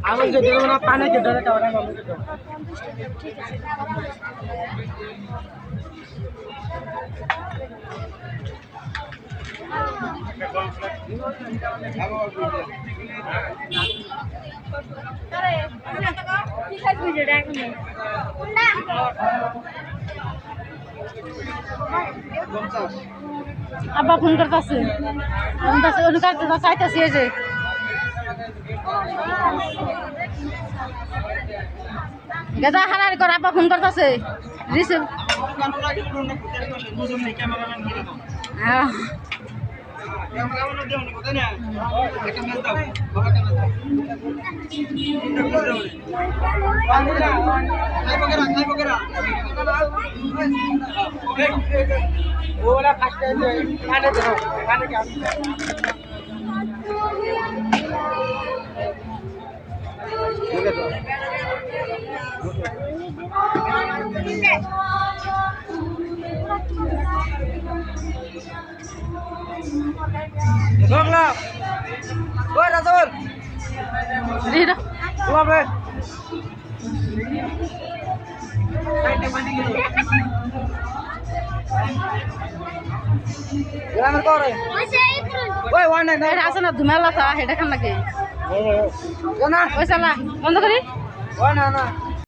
আমি যে দেবো না পানি কে ধরে টাকা আব্বা ফোন করতেছে চাইতেছি এই যে গেদা হানার কর আব্বা ফোন করতেছে রিসিভ হ্যাঁ ওরা ফার্স্ট পানি ধরো পানি কে Vâng nào. Ôi ra rồi. đi đâu Làm lên. Gimana kau re? Oi, warna এই আছে না ধুমেলা তা হেডা খান লাগে Gana. ওই চালা বন্ধ করি Warna na.